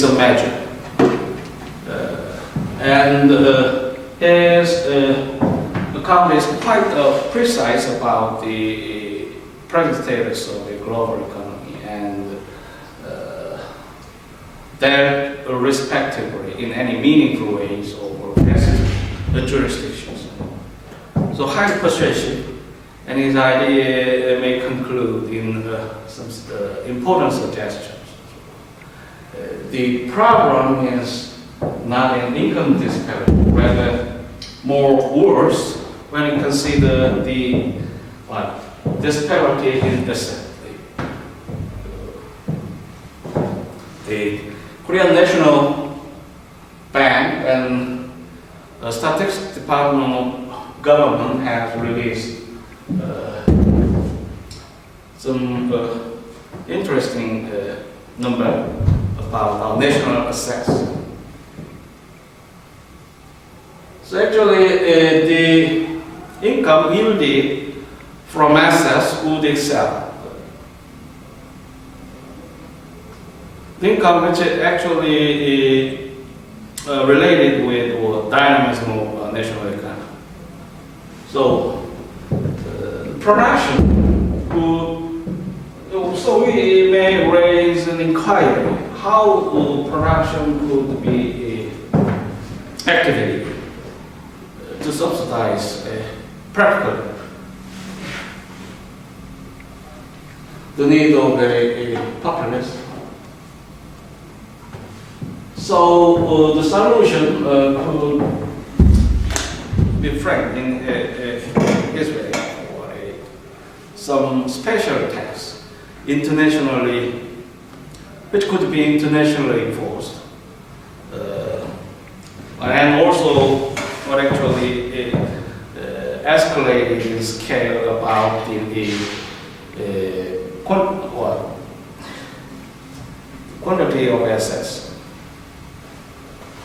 a measure. And his account is quite precise about the present status of the global economy and their respectively in any meaningful ways over the jurisdictions. So highly persuasive, and his idea may conclude in some important suggestions. The problem is not an income disparity, rather more worse when you consider the disparity in the Korean National Bank and the Statistics Department of Government has released some interesting number about our national assets. So actually, the income yielded from assets would excel. The income which is actually related with dynamism of national economy. So production would, so we may raise an inquiry how production could be activated to subsidize practically the need of a populace. So the solution could be framed in this way, or some special tax internationally, which could be internationally enforced, and also what actually escalated in scale about the quantity of assets.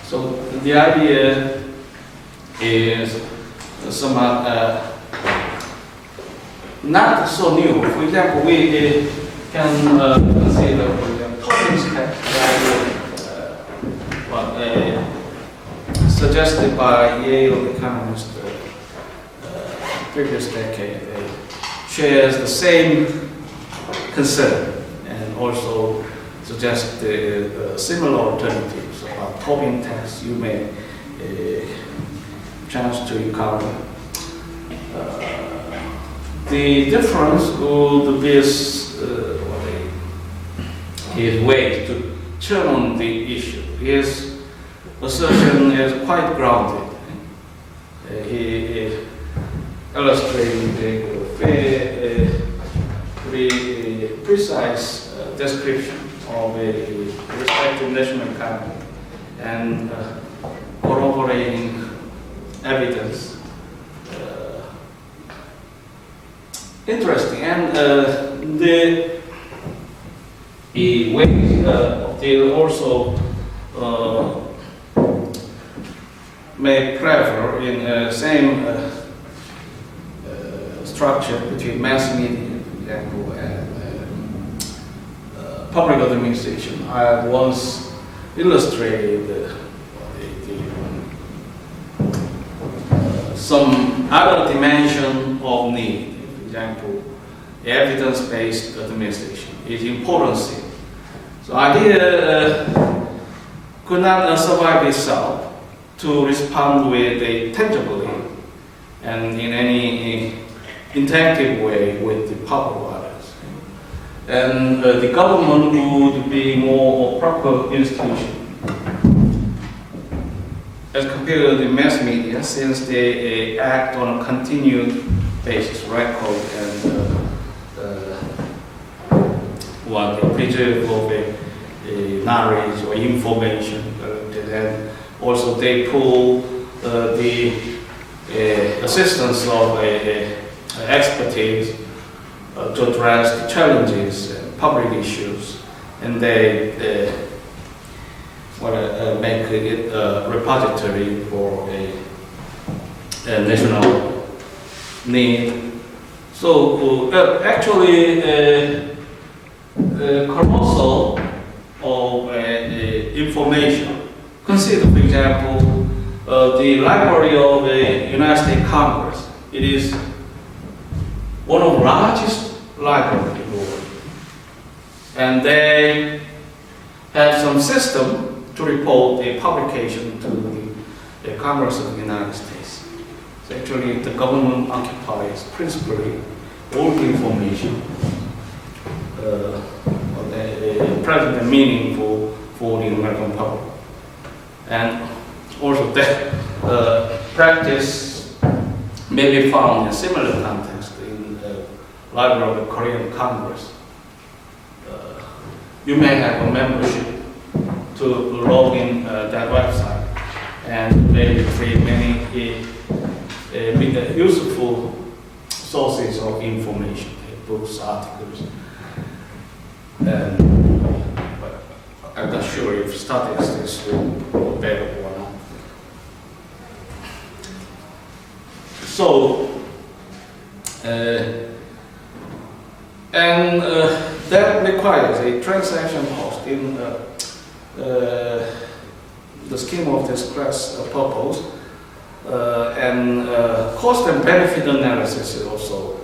So the idea is somewhat not so new. For example, we can consider Tobin's tax, suggested by Yale economist previous decade. Shares the same concern and also suggest similar alternatives about Tobin tax you may chance to encounter. The difference would be his way to turn on the issue. His assertion is quite grounded. He illustrating the very precise description of a respective national economy and corroborating evidence. Interesting, and the way they also may prefer in the same structure between mass media, for example, and public administration. I once illustrated some other dimension of need. For example, evidence-based administration is important thing. So idea could not survive itself to respond with a tangibly and in any interactive way with the public others. And the government would be more a proper institution as compared to the mass media, since they act on a continued basis, record and preserve of a knowledge or information, and also they pull the assistance of expertise to address the challenges and public issues, and they make it a repository for a national need. So actually, colossal of information. Consider, for example, the Library of the United States Congress. It is one of the largest libraries in the world. And they have some system to report a publication to the Congress of the United States. So actually, the government occupies principally all the information present and meaningful for the American public. And also that practice may be found in similar context in the Library of the Korean Congress. You may have a membership to log in that website and maybe create many useful sources of information, books, articles. But I'm not sure if statistics will be available or not. So, that requires a transaction cost in the scheme of this class purpose, and cost and benefit analysis also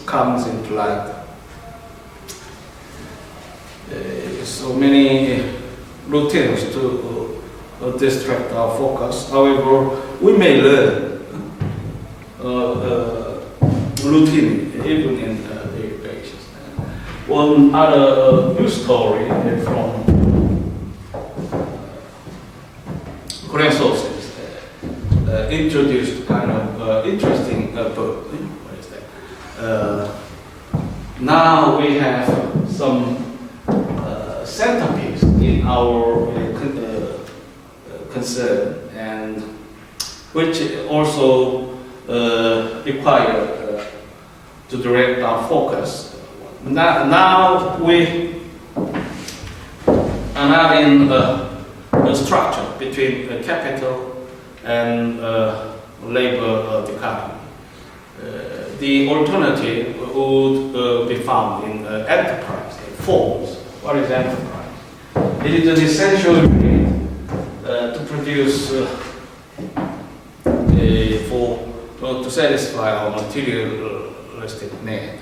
comes into light. So many routines to distract our focus. However, we may learn routine even in daily basis. One other news story from Korean sources introduced kind of interesting book. What is that? Now we have some centerpiece in our concern, and which also require to direct our focus. Now we are not in a structure between capital and labor dichotomy. The alternative would be found in enterprise forms. What is enterprise? It is an essential unit to produce to satisfy our materialistic need,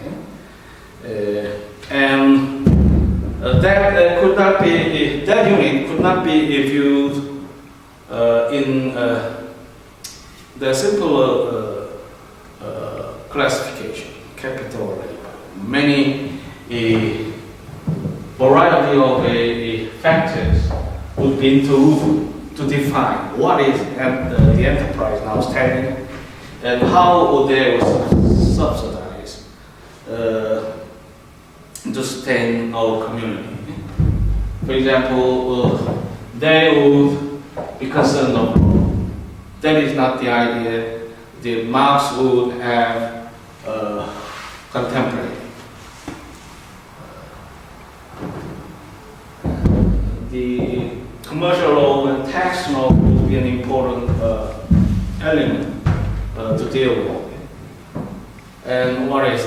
and that could not be that unit could not be viewed in the simple classification, capital or labor. Many variety of factors would be interwoven to define what is the enterprise now standing and how they will subsidize to sustain our community. For example, they would be concerned of that is not the idea the Marx would have contemplated. The commercial law and tax law will be an important element to deal with. And what is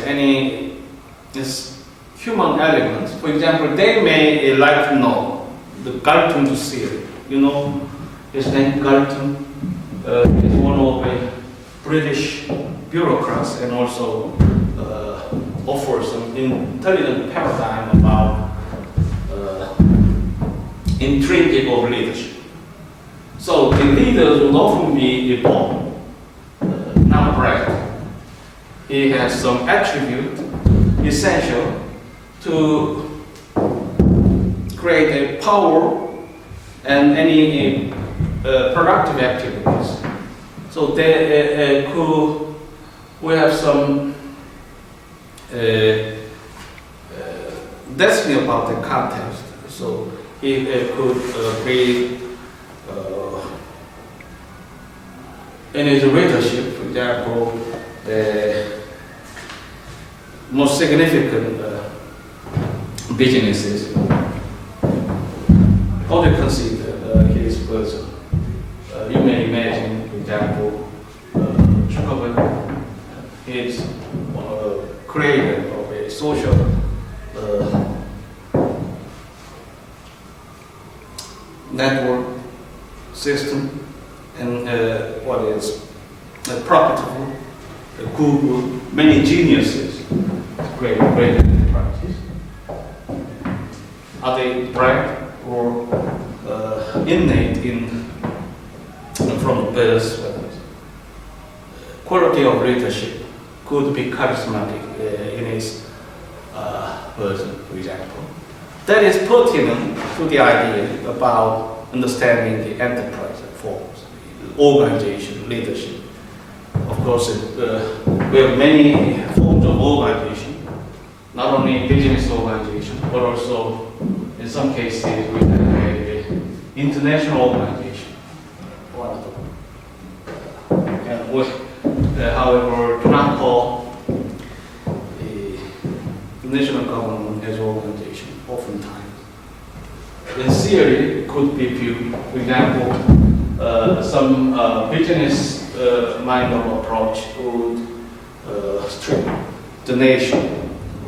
human elements? For example, they may like to know the Galton theory. You know his name, Galton. Is one of the British bureaucrats and also offers an intelligent paradigm about intrinsic of leadership. So the leaders will often be born, not bred. He has some attribute essential to create a power and any productive activities. So they we have some destiny about the context. So he could be in his leadership, for example, the most significant businesses. How to consider his person? You may imagine, for example, Zuckerberg is creator of a social network system, and what is profitable, Google, many geniuses, great enterprises. Are they bright or innate from birth? Quality of leadership could be charismatic in its person, for example. That is pertinent to the idea about understanding the enterprise forms, organization, leadership. Of course, we have many forms of organization, not only business organization, but also, in some cases, we have an international organization. And we, however, do not call the national government as organization, oftentimes. In theory, it could be viewed, for example, some business mind of approach would strip the nation,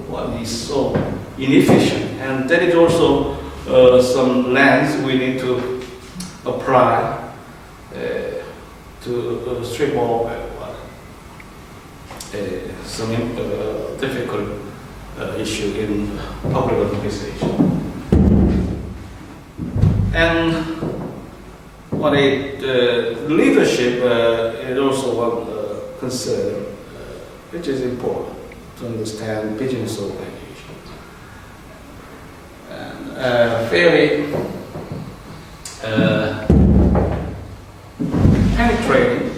what is so inefficient. And that is also some lens we need to apply to strip off some difficult issue in public administration. And what leadership is also one concern, which is important to understand business organization. And very penetrating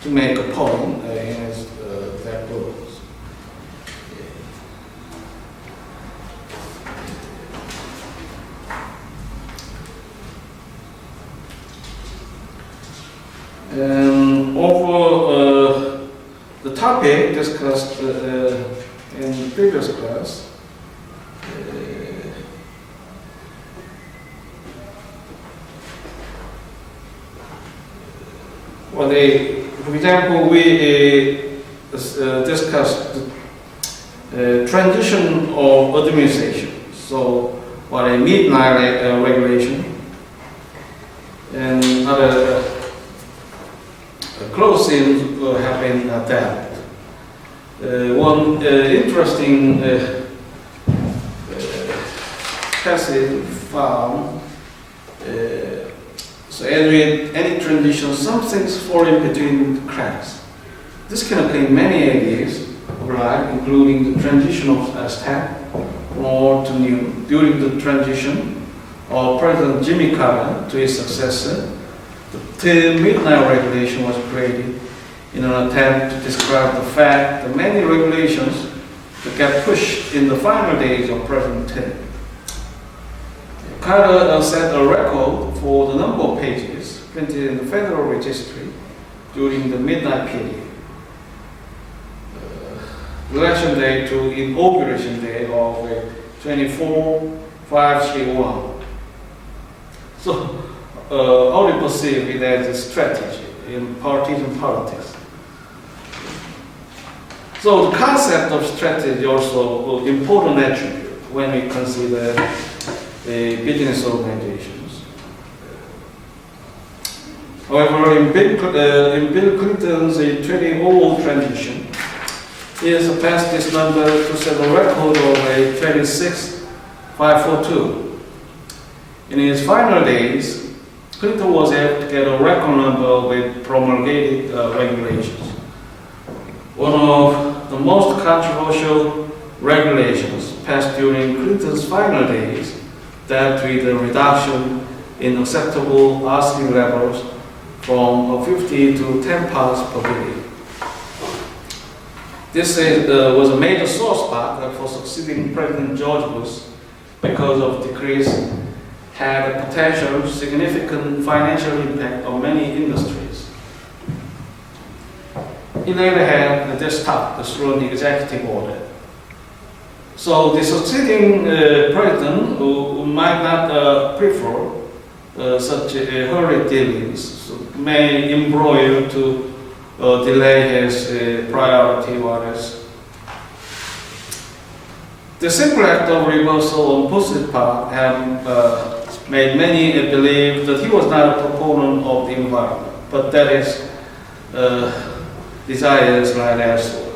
to make a point in that rules. Over the topic discussed in previous class, for example, we discussed the transition of administration. So, what a midnight regulation and other closings have been adapted. One interesting passage found. So as with any transition, some things fall in between the cracks. This can occur in many areas of life, including the transition of staff from old to new. During the transition of President Jimmy Carter to his successor, the term midnight regulation was created in an attempt to describe the fact that many regulations that get pushed in the final days of President term. Carter set a record for the number of pages printed in the Federal Registry during the midnight period. Election day to inauguration day of 24/531. So, only perceive it as a strategy in partisan politics. So, the concept of strategy also an important attribute when we consider business organizations. However, in Bill Clinton's 2000 transition, he surpassed this number to set a record of 26,542. In his final days, Clinton was able to get a record number with promulgated regulations. One of the most controversial regulations passed during Clinton's final days dealt with a reduction in acceptable arsenic levels from 50 to 10 parts per billion. This was a major sore spot for succeeding President George Bush because of decrease had a potential significant financial impact on many industries. He later had this stopped through the executive order. So the succeeding president who might not prefer such hurried dealings so may embroil to delay his priority orders. The simple act of reversal on Bush's part have made many believe that he was not a proponent of the environment, but that his desires lied elsewhere.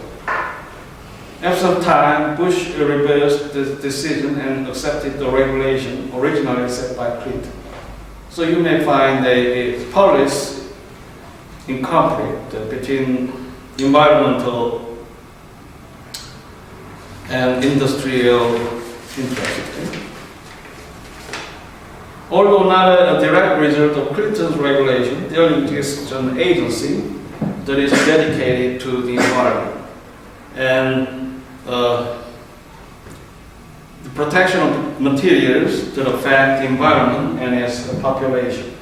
After some time, Bush reversed the decision and accepted the regulation originally set by Clinton. So you may find a policy in conflict between environmental and industrial interests. Although not a direct result of Clinton's regulation, there exists an agency that is dedicated to the environment and the protection of materials that affect the environment and its population.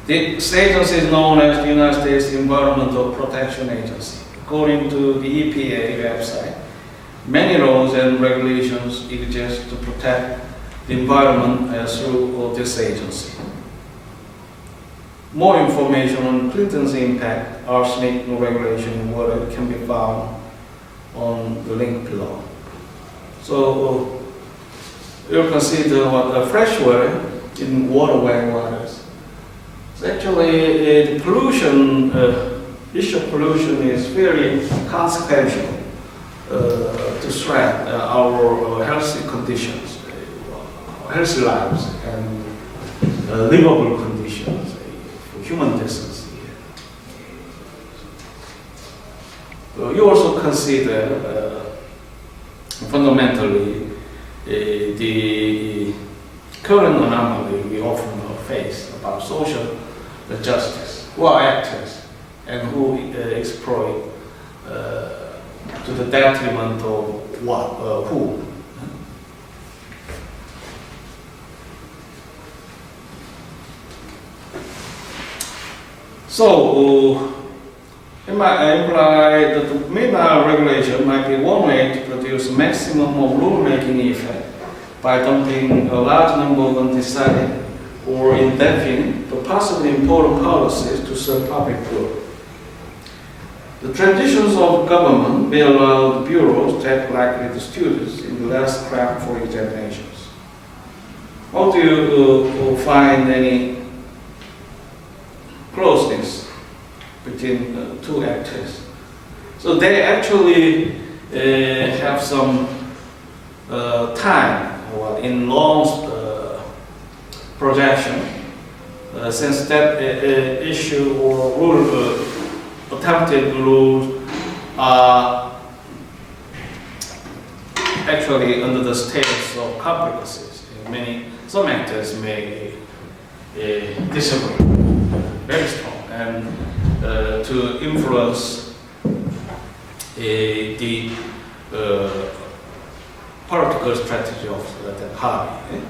This agency is known as the United States Environmental Protection Agency. According to the EPA website, many laws and regulations exist to protect the environment through this agency. More information on Clinton's impact, arsenic regulation in water can be found on the link below. So you consider what fresh water in waterway waters. So actually, the pollution, issue of pollution is very consequential to threat our healthy conditions, healthy lives, and livable conditions. Human decency. You also consider fundamentally the current anomaly we often face about social justice, who are actors and who exploit to the detriment of who. So, it might imply that the MENA regulation might be one way to produce maximum of rulemaking effect by dumping a large number of undecided or indefinite but possibly important policies to serve public good. The transitions of government may allow the bureaus to act like the students in the last crack for examinations. How do you find any closeness between two actors? So they actually have some time in long projection, since that issue or rule, attempted rules are actually under the status of complicacies. Some actors may disagree very strong and to influence the political strategy of the party.